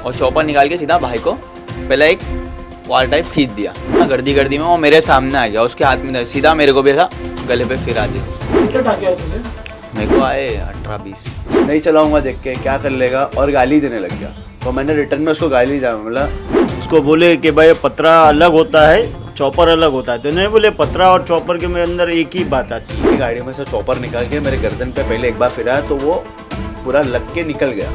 और चॉपर निकाल के सीधा भाई को पहले एक वार टाइप खींच दिया। गर्दी गर्दी में वो मेरे सामने आ गया, उसके हाथ में सीधा मेरे को भी ऐसा गले पे फिरा दिया। कितने टाके आए तुझे? मेरे को आए 18-20। नहीं चलाऊंगा देख के क्या कर लेगा, और गाली देने लग गया। तो मैंने रिटर्न में उसको गाली दिया, मतलब उसको बोले कि भाई पतरा अलग होता है, चॉपर अलग होता है। तो नहीं बोले पतरा और चॉपर के में अंदर एक ही बात आती है। गाड़ी में से चॉपर निकाल के मेरे गर्दन पे पहले एक बार फिरा तो वो पूरा लग के निकल गया,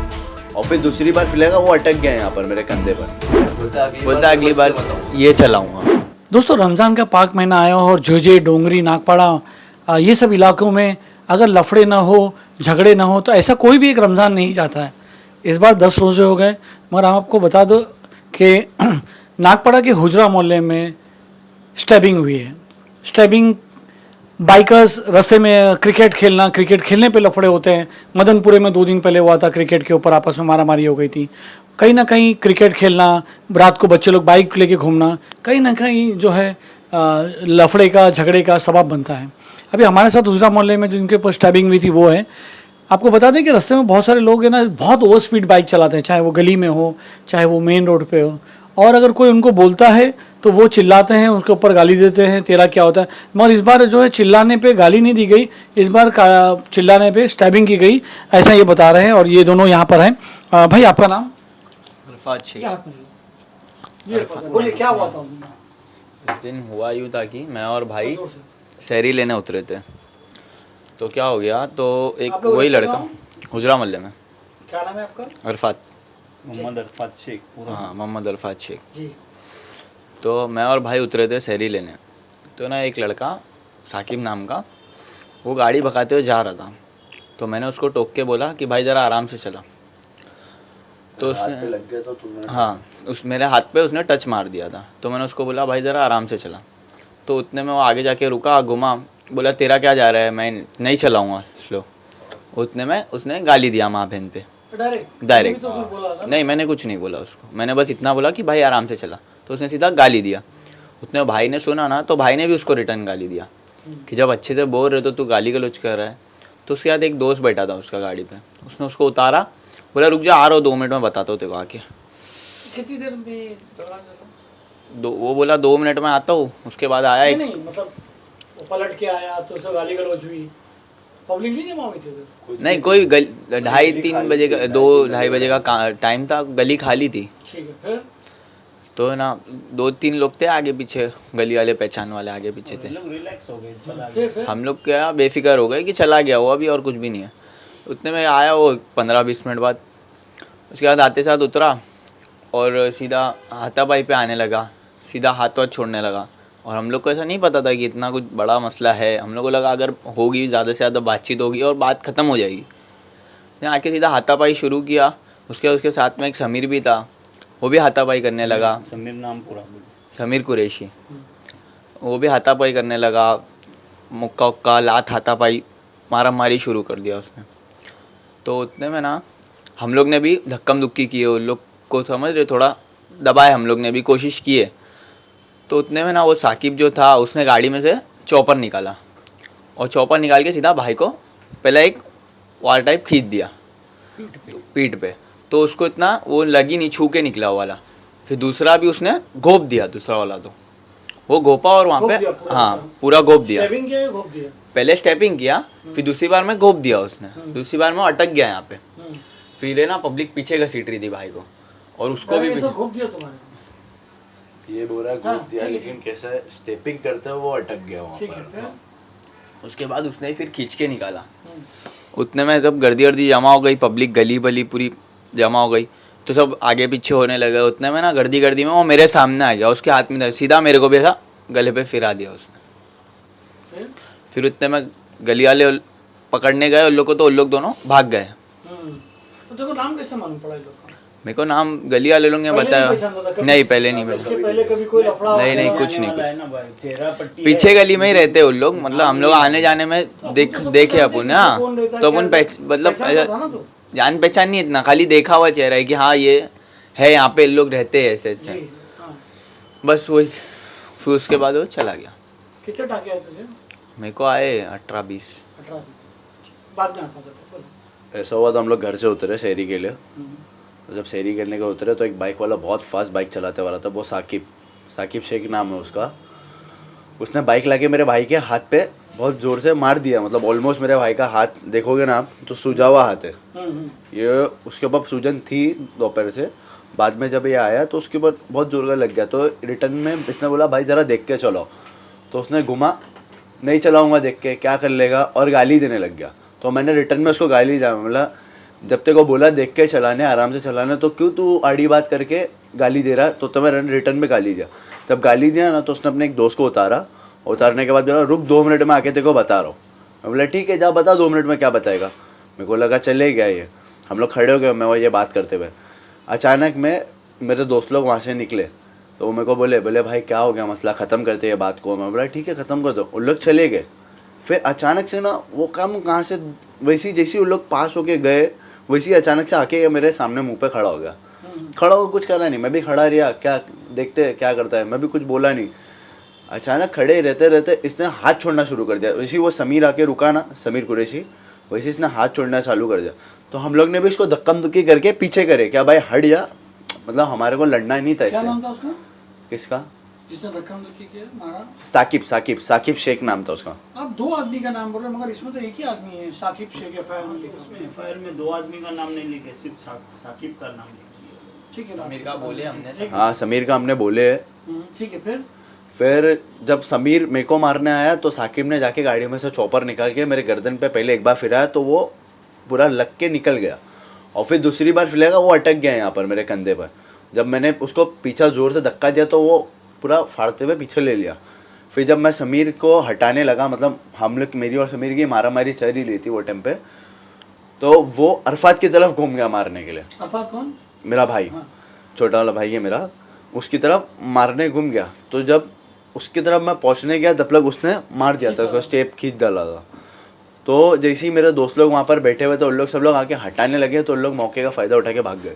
और फिर दूसरी बार फिलेगा वो अटक गया यहाँ पर मेरे कंधे पर। बोलता अगली बार ये चलाऊंगा। दोस्तों, रमज़ान का पाक महीना आया हो और जोजे, डोंगरी, नागपाड़ा ये सब इलाकों में अगर लफड़े ना हो, झगड़े ना हो, तो ऐसा कोई भी एक रमज़ान नहीं जाता है। इस बार 10 रोज़े हो गए, मगर हम आपको बता दो कि नागपाड़ा के हुजरा मोहल्ले में स्टैबिंग हुई है। स्टैबिंग, बाइकर्स रास्ते में क्रिकेट खेलने पे लफड़े होते हैं। मदनपुरे में 2 दिन पहले हुआ था, क्रिकेट के ऊपर आपस में मारामारी हो गई थी। कहीं ना कहीं क्रिकेट खेलना, रात को बच्चे लोग बाइक लेके घूमना, कहीं ना कहीं जो है लफड़े का, झगड़े का सबब बनता है। अभी हमारे साथ हुजरा मोहल्ले में जिनके ऊपर स्टैबिंग हुई थी वो है। आपको बता दें कि रास्ते में बहुत सारे लोग हैं ना, बहुत ओवर स्पीड बाइक चलाते हैं, चाहे वो गली में हो, चाहे वो मेन रोड पे हो। और अगर कोई उनको बोलता है तो वो चिल्लाते हैं, उसके ऊपर गाली देते हैं, तेरा क्या होता है। मगर इस बार जो है चिल्लाने पे गाली नहीं दी गई, इस बार चिल्लाने पे स्टैबिंग की गई, ऐसा ये बता रहे हैं। और ये दोनों यहाँ पर हैं। भाई आपका नाम? अरफात शेख। बोलिए, क्या हुआ था? उस दिन हुआ यूँ था कि मैं और भाई सहरी लेने उतरे थे। तो क्या हो गया, तो एक वही लड़का हुजरा मोहल्ले में। क्या नाम है आपका? अरफात। मोहम्मद अरफात शेख। हाँ, मोहम्मद अरफात शेख। जी। तो मैं और भाई उतरे थे सहरी लेने। तो ना एक लड़का साकिब नाम का, वो गाड़ी भगाते हुए जा रहा था। तो मैंने उसको टोक के बोला कि भाई ज़रा आराम से चला। तो उसने लग गया तो हाँ, उस मेरे हाथ पे उसने टच मार दिया था। तो मैंने उसको बोला भाई ज़रा आराम से चला। तो उतने में वो आगे जाके रुका, घुमा, बोला तेरा क्या जा रहा है, मैं नहीं चलाऊँगा स्लो। उतने में उसने गाली दिया माँ बहन पे डायरेक्ट। नहीं, मैंने कुछ नहीं बोला उसको, मैंने बस इतना बोला कि भाई आराम से चला। तो उसने सीधा गाली दिया। उतने भाई ने सुना ना, तो भाई ने भी उसको रिटर्न गाली दिया कि जब अच्छे से बोल रहे तो तू गाली गलौज कर रहा है। तो उसके बाद एक दोस्त बैठा था उसका गाड़ी पे, उसने उसको उतारा, बोला रुक जा, आ रहा हूँ 2 मिनट में बताता हूँ तेरे को आके। कितनी देर में झगड़ा चला? वो बोला 2 मिनट में आता हूँ। उसके बाद आया एक, नहीं, मतलब वो पलट के आया तो उसे गाली गलौज हुई, पब्लिक नहीं जमा हुई थी उधर? नहीं, कोई 2:30-3 बजे का, 2-2:30 बजे का टाइम था, गली खाली थी। ठीक है, फिर? तो ना 2-3 लोग थे आगे पीछे, गली वाले पहचान वाले आगे पीछे थे। रिलैक्स हो गए, चला फिर? हम लोग क्या बेफिक्र हो गए कि चला गया वो, अभी और कुछ भी नहीं है। उतने में आया वो 15-20 मिनट बाद। उसके बाद आते साथ उतरा और सीधा हाथापाई पे आने लगा, सीधा हाथ वाथ छोड़ने लगा। और हम लोग को ऐसा नहीं पता था कि इतना कुछ बड़ा मसला है। हम लोग को लगा अगर होगी ज़्यादा से ज़्यादा बातचीत होगी और बात ख़त्म हो जाएगी। आके सीधा हाथापाई शुरू किया। उसके साथ में एक समीर भी था, वो भी हाथापाई करने लगा। समीर नाम पूरा बोलो। समीर कुरैशी। वो भी हाथापाई करने लगा, मुक्का उक्का लात हाथापाई मारा मारी शुरू कर दिया उसने। तो उतने में ना हम लोग ने भी धक्कम धुक्की की है, उन लोग को समझ रहे, थोड़ा दबाए, हम लोग ने भी कोशिश की है। तो उतने में ना वो साकिब जो था उसने गाड़ी में से चॉपर निकाला, और चॉपर निकाल के सीधा भाई को पहले एक वार टाइप खींच दिया पीठ पे। तो उसको इतना वो लगी नहीं, छू के निकला वो वाला। फिर दूसरा भी उसने घोप दिया, दूसरा वाला तो वो घोपा और वहाँ पे पूरा घोप दिया। स्टैबिंग किया या घोप दिया? पहले स्टेपिंग किया, फिर दूसरी बार में घोप दिया उसने। दूसरी बार में अटक गया यहाँ पे। फिर है ना पब्लिक पीछे घसीट रही थी भाई को, और उसको भी पीछे। घोप दिया तुम्हारे? ये बोला घूम दिया, लेकिन कैसा स्टेपिंग करता है वो अटक गया वहाँ पर। उसके बाद उसने फिर खींच के निकाला। उतने में जब गर्दी जमा हो गई, पब्लिक गली बली पूरी जमा हो गई, तो सब आगे पीछे होने लगे। उतने में ना गर्दी में वो मेरे सामने आ गया, उसके हाथ में सीधा मेरे को भी ऐसा गले पे फिरा दिया उसने। फिर उतने में गली वाले पकड़ने गए उन लोग को, तो उन लोग दोनों भाग गए। तो देखो, नाम कैसे मालूम पड़ा इन लोग का? मेरे को नाम गली वाले लोग ने बताया। नहीं, पहले नहीं पहचाना। पहले कभी कोई लफड़ा? नहीं, कुछ नहीं। पीछे गली में ही रहते उन लोग, मतलब हम लोग आने जाने में देखे अपन। हाँ, तो अपन मतलब जान पहचान नहीं इतना, खाली देखा हुआ चेहरा है कि हाँ ये है, यहाँ पे लोग रहते हैं ऐसे ऐसे, बस वही। फिर उसके बाद वो चला गया। कितने टाके आए तुझे? मेरे को आए 18-20। बाद में आता था। ऐसा हुआ तो हम लोग घर से उतरे शहरी के लिए, तो जब सैरी करने के उतरे तो एक बाइक वाला बहुत फास्ट बाइक चलाते वाला था, वो साकिब शेख नाम है उसका। उसने बाइक लाके मेरे भाई के हाथ पे बहुत ज़ोर से मार दिया, मतलब ऑलमोस्ट मेरे भाई का हाथ देखोगे ना आप तो सूजा हुआ हाथ है। ये उसके ऊपर सूजन थी दोपहर से, बाद में जब ये आया तो उसके ऊपर बहुत जोर का लग गया। तो रिटर्न में इसने बोला भाई ज़रा देख के चलो, तो उसने घुमा, नहीं चलाऊँगा देख के क्या कर लेगा, और गाली देने लग गया। तो मैंने रिटर्न में उसको गाली दिया, बोला जब तेरे को बोला देख के चलाने, आराम से चलाने, तो क्यों तू आड़ी बात करके गाली दे रहा। तो मैं रिटर्न में गाली दिया। जब गाली दिया ना तो उसने अपने एक दोस्त को उतारने के बाद बोला रुक 2 मिनट में आके तेरे को बता रहा हूँ। मैं बोला ठीक है जा बता 2 मिनट में क्या बताएगा। मेरे को लगा चले गया ये, हम लोग खड़े हो गए, मैं वो ये बात करते हुए। अचानक में मेरे दोस्त लोग वहाँ से निकले तो वो मेरे को बोले भाई क्या हो गया, मसला ख़त्म करते हैं बात को। मैं बोला ठीक है ख़त्म कर दो। उन लोग चले गए। फिर अचानक से ना वो काम कहाँ से वैसी जैसी उन लोग पास होके गए वैसी अचानक से आके ये मेरे सामने मुंह पे खड़ा हो गया। खड़ा हो कुछ करा नहीं, मैं भी खड़ा रहा, क्या देखते क्या करता है, मैं भी कुछ बोला नहीं। अचानक खड़े रहते रहते इसने हाथ छोड़ना शुरू कर दिया। वैसे वो समीर आके रुका ना, समीर कुरैशी, वैसे इसने हाथ छोड़ना चालू कर दिया। तो हम लोग ने भी इसको धक्कम धुक्की करके पीछे करे, क्या भाई हट जा, मतलब हमारे को लड़ना ही नहीं था क्या इससे। नाम था उसका किसका? जिसने धक्का मुक्की किया मारा? साकिब शेख नाम था उसका। आप 2 आदमी का नाम बोल रहे हैं मगर इसमें तो एक ही आदमी है, साकिब शेख। एफआईआर में लिखा उसमें एफआईआर में 2 आदमी का नाम नहीं लिखे, सिर्फ साकिब का नाम लिखा। ठीक है, समीर का बोले हमने। हाँ समीर का हमने बोले। ठीक है। फिर जब समीर मेरे को मारने आया तो साकिब ने जाके गाड़ी में से चॉपर निकाल के मेरे गर्दन पे पहले एक बार फिराया तो वो पूरा लग के निकल गया, और फिर दूसरी बार फिरेगा वो अटक गया यहाँ पर मेरे कंधे पर। जब मैंने उसको पीछा ज़ोर से धक्का दिया तो वो पूरा फाड़ते हुए पीछे ले लिया। फिर जब मैं समीर को हटाने लगा, मतलब हम लोग मेरी और समीर की मारामारी चल ही रही थी वो टाइम पे, तो वो अरफात की तरफ घूम गया मारने के लिए। अरफात कौन? मेरा भाई, छोटा वाला भाई है मेरा, उसकी तरफ मारने घूम गया। तो जब उसकी तरफ मैं पहुंचने गया तब तक उसने मार दिया था, उसका स्टेप खींच डाला था। तो जैसे ही मेरे दोस्त लोग वहाँ पर बैठे हुए तो उन लोग सब लोग आके हटाने लगे, तो उन लोग मौके का फ़ायदा उठा के भाग गए।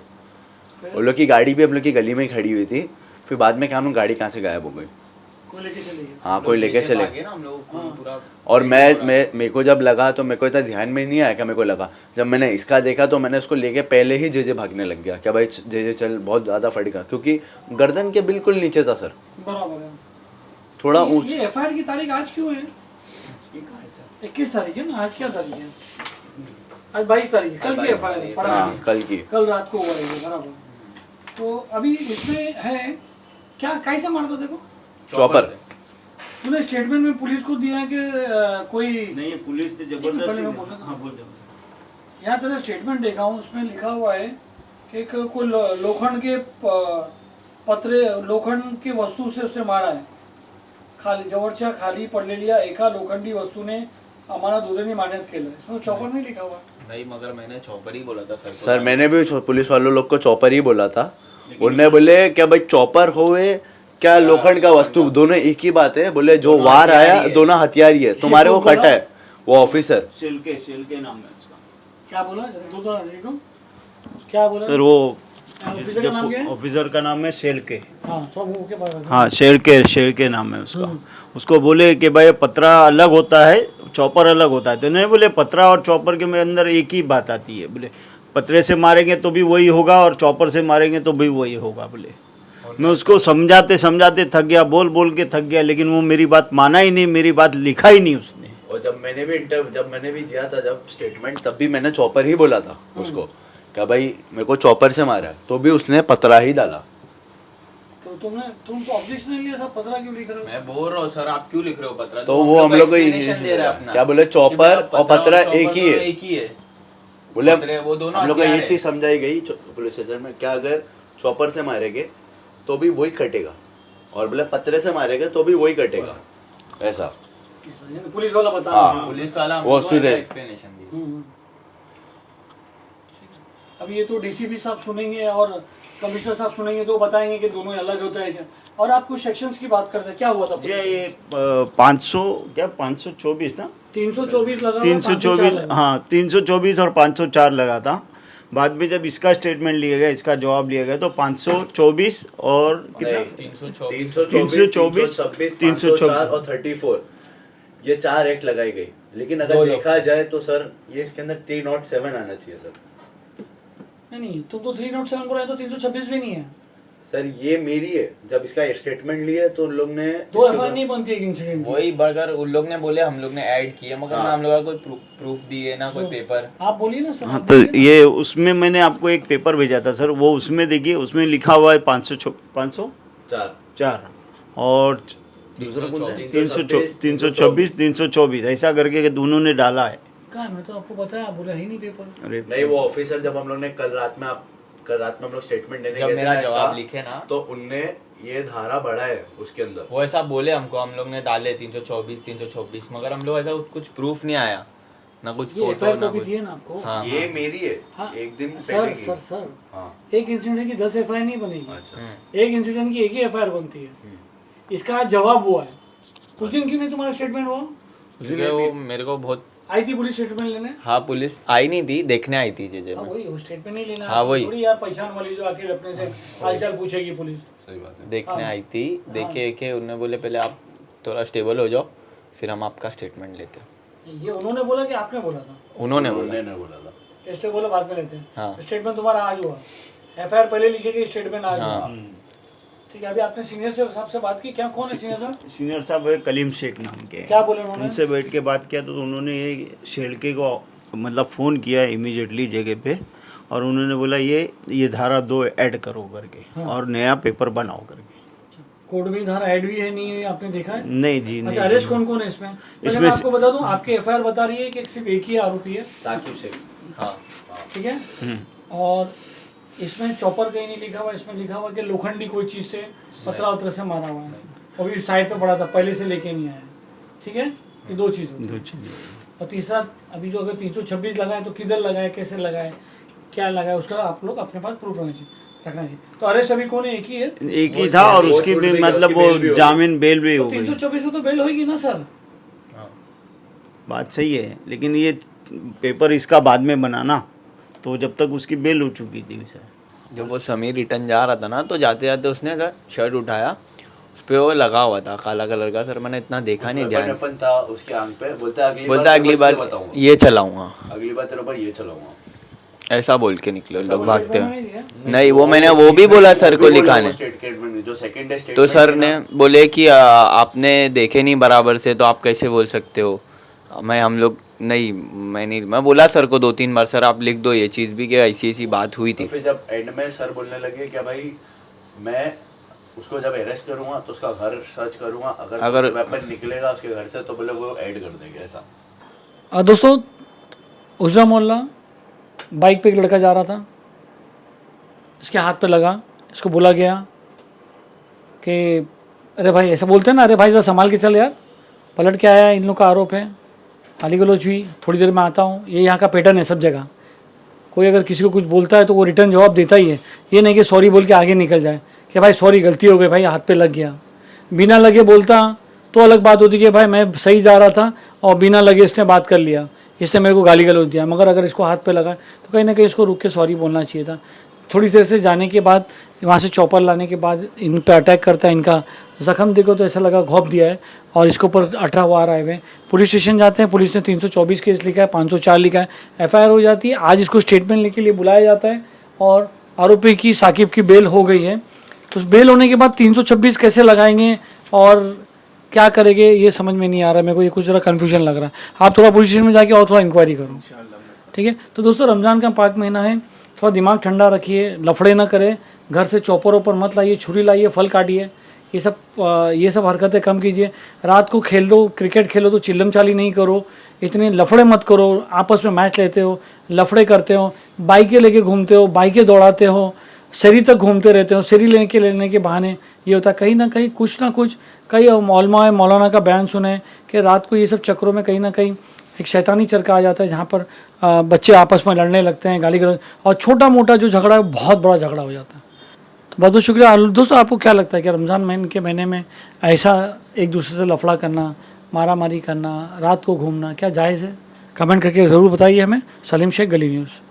उन लोग की गाड़ी भी हम लोग की गली में ही खड़ी हुई थी। फिर बाद में क्या हम गाड़ी कहाँ से गायब हो गई। कोई लेके चले गए? हाँ कोई लेके चले। भागे ना हम लोग पूरा। और मेरे को जब लगा तो मेरे को इतना ध्यान में नहीं आया। क्या मेरे को लगा जब मैंने इसका देखा तो मैंने उसको लेके पहले ही जे भागने लग गया। क्या भाई जे चल, बहुत ज़्यादा फटका, क्योंकि गर्दन के बिल्कुल नीचे था सर, बराबर है। थोड़ा ये ऊँच। एफआईआर की तारीख आज क्यों है? 21 तारीख है ना, आज क्या तारीख है? आज 22 तारीख है, कल की एफआईआर है। हाँ कल की, कल रात को हुआ है, बराबर। तो अभी इसमें है क्या, कैसे मारा था? देखो चॉपर। तूने स्टेटमेंट में पुलिस को दिया है कि कोई नहीं, ये पुलिस ने पहले जबरदस्ती। मैं बोलना था। हाँ बोल दो। यहाँ तेरा स्टेटमेंट देखा हूँ, उसमें लिखा हुआ है कि कोई लोखंड के पत्रे, लोखंड की वस्तू से उसने मारा है। खाली जवळच्या खाली पडलेल्या एका लोखंडी वस्तूने आम्हाला दुधाने मारण्यात केलं। इसमें चॉपर नहीं लिखा हुआ। नहीं मगर मैंने चॉपर ही बोला था सर को। सर मैंने भी पुलिस वालों लोग को चॉपर ही बोला था। उन्होंने बोले क्या भाई चॉपर होए क्या लोखंड का वस्तु, दोनों एक ही बात है। बोले जो वार आया दोनों हथियार ही है, तुम्हारे वो कटा है वो ऑफिसर। शेल के नाम है उसका। क्या बोला? दो देखो क्या बोला सर वो ऑफिसर का नाम क्या है? ऑफिसर का नाम है शेल के। हाँ सब मुंह के पास। हाँ शेर के नाम है उसका। उसको बोले कि भाई पतरा अलग होता है, चॉपर अलग होता है। तो नहीं बोले पतरा और चॉपर के में अंदर एक ही बात आती है। बोले पतरे से मारेंगे तो भी वही होगा और चॉपर से मारेंगे तो भी वही होगा। बोले मैं उसको समझाते थक गया, बोल के थक गया, लेकिन वो मेरी बात माना ही नहीं, मेरी बात लिखा ही नहीं उसने। और जब मैंने भी दिया था जब स्टेटमेंट, तब भी मैंने चॉपर ही बोला था उसको क्या भाई मेरे को चॉपर से मारा, तो भी उसने पतरा ही डाला। तो तुम तो ऑब्जेक्शन नहीं लिया था, पतरा क्यों लिख रहे हो? मैं बोल रहा हूँ सर आप क्यों लिख रहे हो पतरा? तो वो हम लोग को explanation दे रहा है अपना। क्या बोले चॉपर और पतरा एक ही है। एक ही है। बोले पतरे वो दोनों हम लोग को हथियार ये है। चीज समझाई गई पुलिस स्टेशन में, क्या अगर चॉपर से मारेंगे तो भी वही कटेगा और बोले पतरे से मारेंगे तो भी वही कटेगा, ऐसा। पुलिस वाला बता हाँ। रहा है। पुलिस वाला वो सीधे एक्सप्लेनेशन दी। अब ये तो डीसीपी साहब सुनेंगे और कमिश्नर साहब सुनेंगे तो बताएंगे कि दोनों अलग होता है क्या। और आप कुछ सेक्शंस की बात करते हैं, क्या हुआ था? ये 524 था, 324 लगा, 324। हाँ 324 और 504 लगा था। बाद में जब इसका स्टेटमेंट लिया गया, इसका जवाब लिया गया तो 524 और कितना 324, 304 और 34 ये 4 एक्ट लगाई गई। लेकिन अगर देखा जाए तो सर ये इसके अंदर 307 आना चाहिए सर। नहीं तुम तो 307 बोला है तो 326 भी नहीं है। सर ये मेरी है, जब इसका स्टेटमेंट लिया तो उन लोग ने दो एफआईआर नहीं बनती एक इंसिडेंट। वही बर्गर उन लोग ने बोले हम लोग ने ऐड किया, मगर ना हम लोग का कोई प्रूफ दिए ना कोई पेपर। आप बोलिए ना सर। हाँ तो ये उसमें मैंने आपको एक पेपर भेजा था सर, वो उसमें देखिए उसमें लिखा हुआ है 504 और दूसरा कौन सा 326 324 ऐसा करके दोनों ने डाला है। कहाँ मैं तो आपको बताया, आप बोला ही नहीं पेपर। अरे नहीं, वो ऑफिसर जब हम लोग ने कल रात में हम लोग स्टेटमेंट देने जब गए थे मेरा ना जवाब इसका, लिखे ना तो उनने ये धारा बढ़ा है उसके अंदर। वो ऐसा बोले हमको, हम लोग ने डाले 324 326, मगर हम लोग ऐसा कुछ प्रूफ नहीं आया, ना कुछ ये फोटो एफआईआर ना कॉपी कुछ। दिए ना आपको। हाँ ये मेरी है, हाँ, एक दिन सर पहले की। सर हाँ एक इंसिडेंट की 10 एफआईआर नहीं बनेगी। अच्छा एक इंसिडेंट की एक ही एफआईआर बनती है। इसका आज जवाब हुआ है, उस दिन क्यों नहीं तुम्हारा स्टेटमेंट हुआ? क्योंकि वो मेरे को बहुत। आई थी पुलिस स्टेटमेंट लेने? हाँ पुलिस आई नहीं थी, देखने आई थी जेजे हाँ में। वही, वो स्टेटमेंट नहीं लेना। हाँ, वही। थोड़ी यार पहचान वाली जो आके अपने से हालचाल पूछेगी पुलिस। सही बात है। देखने आई थी, देखे के उन्होंने बोले पहले आप थोड़ा स्टेबल हो जाओ, फिर हम आपका स्टेटमेंट लेते हैं। ये उन्होंने बोला कि आपने बोला था? उन्होंने बोला। उन्होंने बोला था। टेस्ट बोला बाद में लेते हैं। हाँ। तो स्टेटमेंट तुम्हारा आज हुआ, एफआईआर पहले लिखेगी, स्टेटमेंट आज हाँ। हुआ। ठीक है, अभी आपने सीनियर से साहब से बात की, क्या कौन है सीनियर साहब? सीनियर साहब है कलीम शेख नाम के, क्या बोले उन्होंने? उनसे बैठ के बात किया तो उन्होंने ये शेलके को मतलब फ़ोन किया इमीडिएटली जगह पे, और उन्होंने बोला ये धारा 2 ऐड करो करके और नया पेपर बनाओ करके। कोर्ट में धारा ऐड हुई है नहीं है, आपने देखा है? नहीं जी नहीं अच्छा, अरेस्ट कौन कौन है इसमें? पहले मैं आपको बता दूं, आपके एफआईआर बता रही है कि सिर्फ एक ही आरोपी है, साकिब शेख। हाँ ठीक है? और इसमें चॉपर कहीं नहीं लिखा हुआ, इसमें लिखा हुआ कि लोखंडी कोई चीज से पतरा उतरा से मारा हुआ है। अभी साइड पे पड़ा था, पहले से लेके नहीं आया, ठीक है? ये दो चीज होती है। दो चीज़ें। और तीसरा, अभी जो अगर 326 लगाए तो किधर लगाए, कैसे लगाए, क्या लगाए, उसका आप लोग अपने पास प्रूफ रखना चाहिए। तो अरेस्ट अभी कौन है? एक ही है। एक ही था और उसकी भी मतलब वो जामीन बेल भी हो गई। 324 में तो बेल होगी ना सर? बात सही है, लेकिन ये पेपर इसका बाद में बनाना, तो जब तक उसकी बेल हो चुकी थी उसे। जब वो समीर रिटर्न जा रहा था ना, तो जाते जाते उसने सर शर्ट उठाया, उस पर वो लगा हुआ था काला कलर का। सर मैंने इतना देखा नहीं ध्यान। वेपन था उसके आंख पे। बोलता अगली बार बताऊंगा, ये चलाऊंगा, अगली बार तेरे ऊपर ये चलाऊंगा। ऐसा बोल के निकले लोग भागते नहीं हुए। दिया? नहीं, वो मैंने वो भी बोला सर को लिखाने, स्टेटमेंट जो सेकंड है तो सर ने बोले कि आपने देखे नहीं बराबर से, तो आप कैसे बोल सकते हो? हम लोग नहीं, मैं बोला सर को 2-3 बार, सर आप लिख दो ये चीज़ भी कि ऐसी ऐसी बात हुई थी। तो फिर जब एंड में सर बोलने लगे क्या भाई मैं उसको जब अरेस्ट करूंगा तो उसका घर सर्च करूंगा, अगर वेपन निकलेगा उसके घर से तो बोले वो ऐड कर देंगे ऐसा। दोस्तों, उजरा मोहल्ला बाइक पे एक लड़का जा रहा था, इसके हाथ पे लगा, इसको बोला गया कि अरे भाई, ऐसा बोलते हैं ना, अरे भाई जरा संभाल के चल यार, पलट के आया, इन लोग का आरोप है, गाली गलौज हुई, थोड़ी देर में आता हूँ। ये यहाँ का पैटर्न है सब जगह, कोई अगर किसी को कुछ बोलता है तो वो रिटर्न जवाब देता ही है। ये नहीं कि सॉरी बोल के आगे निकल जाए कि भाई सॉरी गलती हो गई भाई, हाथ पे लग गया। बिना लगे बोलता तो अलग बात होती कि भाई मैं सही जा रहा था और बिना लगे इसने बात कर लिया, इसने मेरे को गाली गलौज दिया। मगर अगर इसको हाथ पे लगा तो कहीं ना कहीं इसको रुक के सॉरी बोलना चाहिए था। थोड़ी देर से जाने के बाद, वहाँ से चॉपर लाने के बाद इन पे अटैक करता है। इनका ज़ख्म देखो तो ऐसा लगा घोंप दिया है और इसके ऊपर 18 वार आए हुए हैं। पुलिस स्टेशन जाते हैं, पुलिस ने 324 केस लिखा है, 504 लिखा है, एफआईआर हो जाती है। आज इसको स्टेटमेंट लेके लिए बुलाया जाता है और आरोपी की साकिब की बेल हो गई है। तो बेल होने के बाद 326 कैसे लगाएंगे और क्या करेंगे ये समझ में नहीं आ रहा मेरे को, ये कुछ ज़रा कन्फ्यूजन लग रहा है। आप थोड़ा पुलिस स्टेशन में जाके और थोड़ा इंक्वायरी करो, ठीक है? तो दोस्तों, रमज़ान का पाक महीना है, थोड़ा दिमाग ठंडा रखिए, लफड़े ना करें, घर से चॉपर ऊपर मत लाइए, छुरी लाइए, फल काटिए, ये सब हरकतें कम कीजिए। रात को खेल दो, क्रिकेट खेलो तो चिल्लम चाली नहीं करो, इतने लफड़े मत करो। आपस में मैच लेते हो, लफड़े करते हो, बाइकें लेके घूमते हो, बाइकें दौड़ाते हो, शरी तक घूमते रहते हो। शरी लेने के बहाने ये होता है कहीं ना कहीं कुछ ना कुछ। कई मौलाना का बयान सुने कि रात को ये सब चक्रों में कहीं ना कहीं एक शैतानी चरका आ जाता है, जहाँ पर बच्चे आपस में लड़ने लगते हैं, गाली गलौज, और छोटा मोटा जो झगड़ा है बहुत बड़ा झगड़ा हो जाता है। तो बहुत बहुत शुक्रिया दोस्तों। आपको क्या लगता है कि रमज़ान के महीने में ऐसा एक दूसरे से लफड़ा करना, मारा मारी करना, रात को घूमना क्या जायज़ है? कमेंट करके ज़रूर बताइए हमें। सलीम शेख, गली न्यूज़।